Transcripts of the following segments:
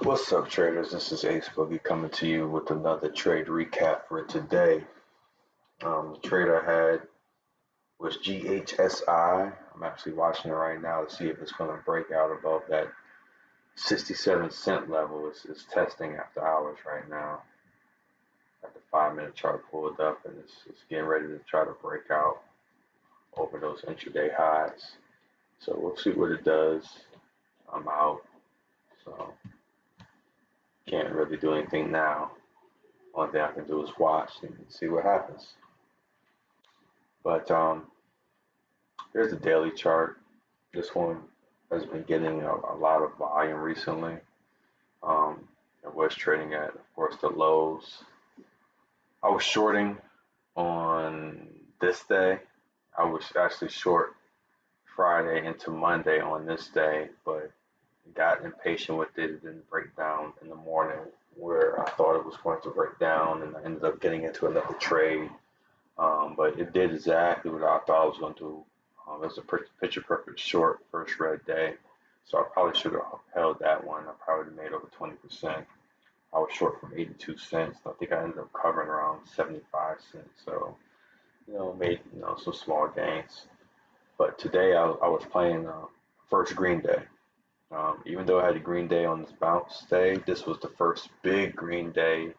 What's up, traders? This is Ace Boogie coming to you with another trade recap for today. The trade I had was GHSI. I'm actually watching it right now to see if it's going to break out above that 67-cent level. It's testing after hours right now. Got the 5-minute chart pulled up, and it's getting ready to try to break out over those intraday highs. So we'll see what it does. I'm out, so can't really do anything now. Only thing I can do is watch and see what happens. But here's a daily chart. This one has been getting a lot of volume recently. It was trading at, of course, the lows. I was shorting on this day. I was actually short Friday into Monday on this day, but got impatient with it. It didn't break down in the morning where I thought it was going to break down, and I ended up getting into another trade. But it did exactly what I thought I was going to do. It was a picture perfect short first red day, so I probably should have held that one. I probably made over 20%. I was short from 82 cents. I think I ended up covering around 75 cents. So, made some small gains. But today I was playing first green day. Even though I had a green day on this bounce day, this was the first big green day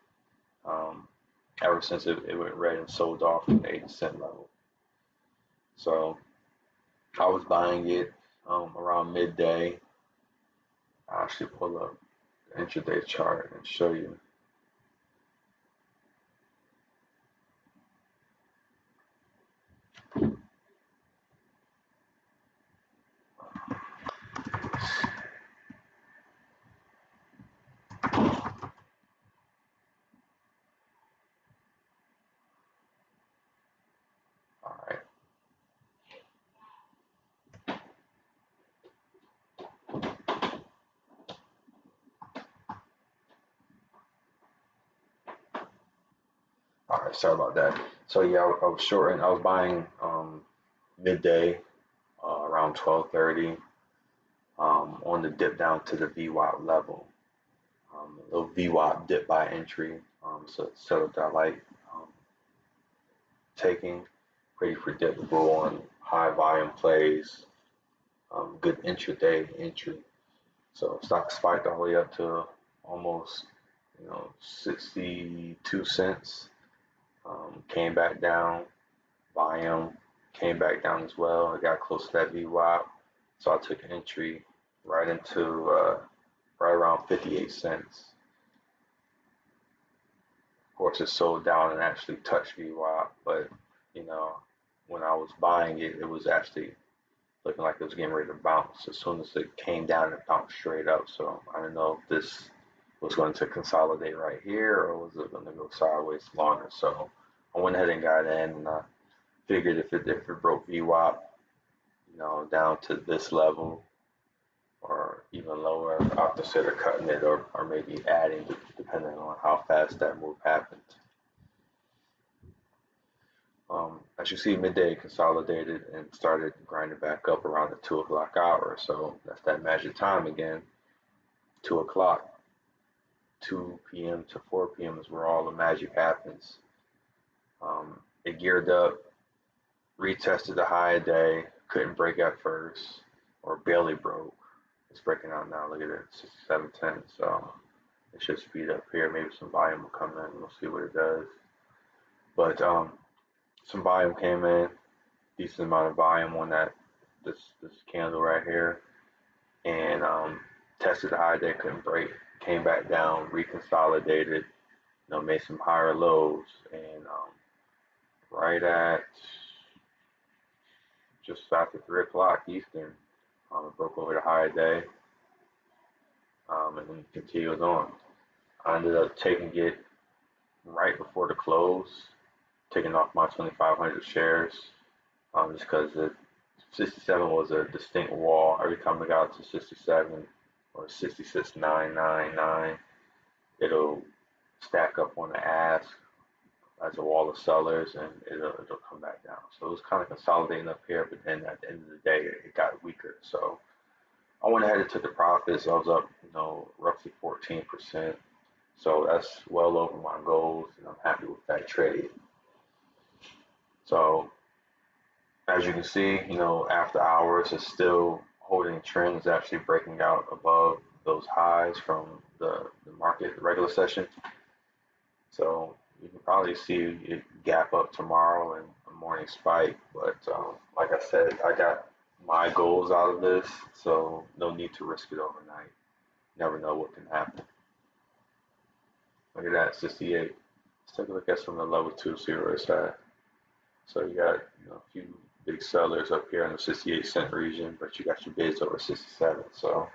ever since it went red and sold off from the 80-cent level. So I was buying it around midday. I'll actually pull up the intraday chart and show you. All right. All right, sorry about that. So yeah, I was shorting. I was buying midday around 12:30 on the dip down to the VWAP level. A little VWAP dip by entry. So that I like taking. Pretty predictable on high volume plays. Good intraday entry. So stock spiked all the way up to almost 62 cents. Came back down. Volume came back down as well. It got close to that VWAP. So I took entry right into right around 58 cents. Of course, it sold down and actually touched VWAP, but when I was buying it, it was actually looking like it was getting ready to bounce. As soon as it came down, it bounced straight up. So I didn't know if this was going to consolidate right here or was it going to go sideways longer. So I went ahead and got in, and I figured if it broke VWAP, down to this level or even lower, I'll consider cutting it or maybe adding, depending on how fast that move happened. As you see, midday consolidated and started grinding back up around the 2 o'clock hour. So that's that magic time again. 2 o'clock, 2 p.m. to 4 p.m. is where all the magic happens. It geared up, retested the high day, couldn't break at first, or barely broke. It's breaking out now. Look at it, 67.10. So it should speed up here. Maybe some volume will come in. We'll see what it does. But some volume came in, decent amount of volume on this candle right here, and tested the high day, couldn't break, came back down, reconsolidated, made some higher lows, and right at just after 3 o'clock Eastern, it broke over the high day, and then continued on. I ended up taking it right before the close, taking off my 2,500 shares, just because the 67 was a distinct wall. Every time I got to 67 or 66.999, it'll stack up on the ask as a wall of sellers, and it'll come back down. So it was kind of consolidating up here, but then at the end of the day, it got weaker. So I went ahead and took the profits. I was up, roughly 14 15%. So that's well over my goals, and I'm happy with that trade. So as you can see, after hours, it's still holding trends, actually breaking out above those highs from the market regular session. So you can probably see it gap up tomorrow and a morning spike. But like I said, I got my goals out of this, so no need to risk it overnight. Never know what can happen. Look at that, 68. Let's take a look at some of the level two, see where it's at. So you got a few big sellers up here in the 68 cent region, but you got your bids over 67. So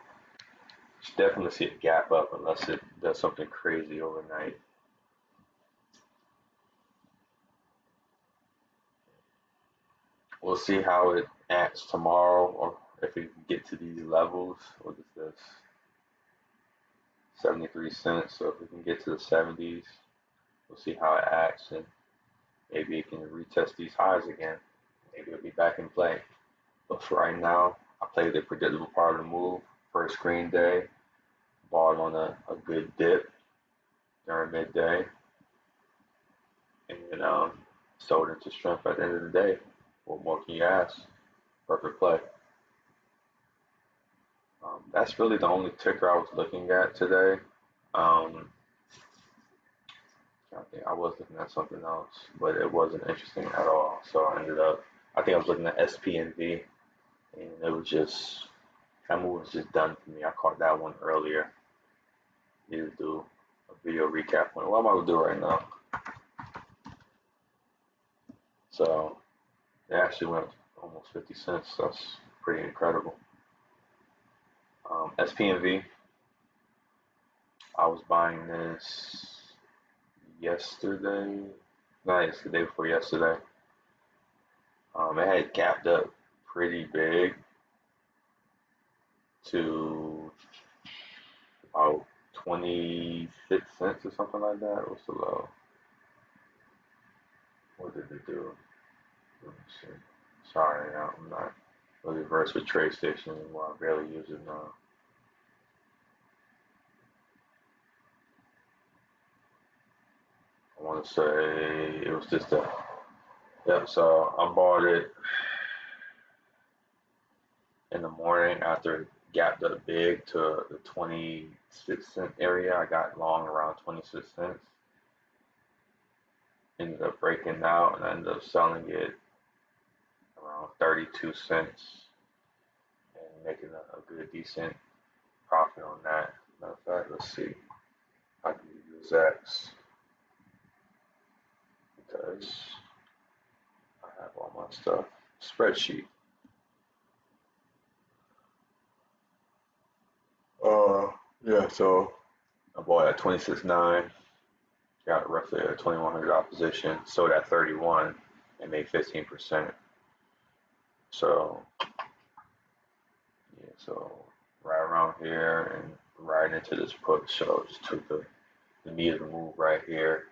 you should definitely see it gap up unless it does something crazy overnight. We'll see how it acts tomorrow, or if it can get to these levels. What is this? 73 cents. So if we can get to the 70s, we'll see how it acts, and maybe it can retest these highs again. Maybe it'll be back in play. But for right now, I played the predictable part of the move. First screen day, bought on a good dip during midday, and sold into strength at the end of the day. What more can you ask? Perfect play. That's really the only ticker I was looking at today. I think I was looking at something else, but it wasn't interesting at all. So I think I was looking at SPNV, and it was just, that move was just done for me. I caught that one earlier. Need to do a video recap on it. What am I going to do right now? So it actually went almost 50 cents. That's pretty incredible. SPNV, I was buying this yesterday, not yesterday, before yesterday. It had gapped up pretty big to about 26 cents or something like that. It was the low. What did it do? Let me see. Sorry, I'm not really versed with TradeStation anymore. I barely use it now. I want to say it was just a, yeah, so I bought it in the morning after it gapped up big to the 26 cent area. I got long around 26 cents. Ended up breaking out, and I ended up selling it around 32 cents and making a good, decent profit on that. Matter of fact, let's see. I can use X because I have all my stuff. Spreadsheet. Yeah, so I bought at 26.9, got roughly a $2,100 position, sold at 31 and made 15%. So yeah, so right around here and right into this put. So just took the meat of the move right here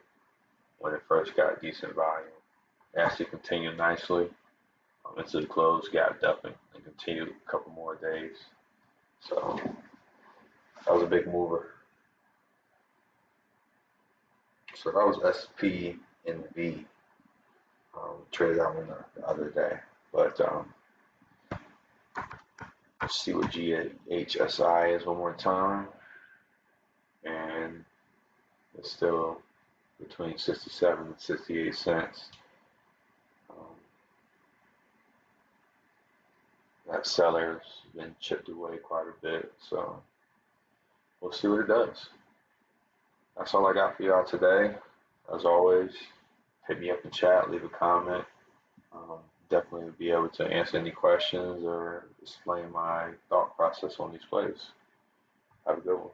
when it first got decent volume. It actually continued nicely into the close, gapped up and continued a couple more days. So that was a big mover. So that was SPNV. Traded that one the other day. But let's see what GHSI is one more time. And it's still between 67 and 68 cents. That seller's been chipped away quite a bit, so we'll see what it does. That's all I got for y'all today. As always, hit me up in chat, leave a comment. Definitely be able to answer any questions or explain my thought process on these plays. Have a good one.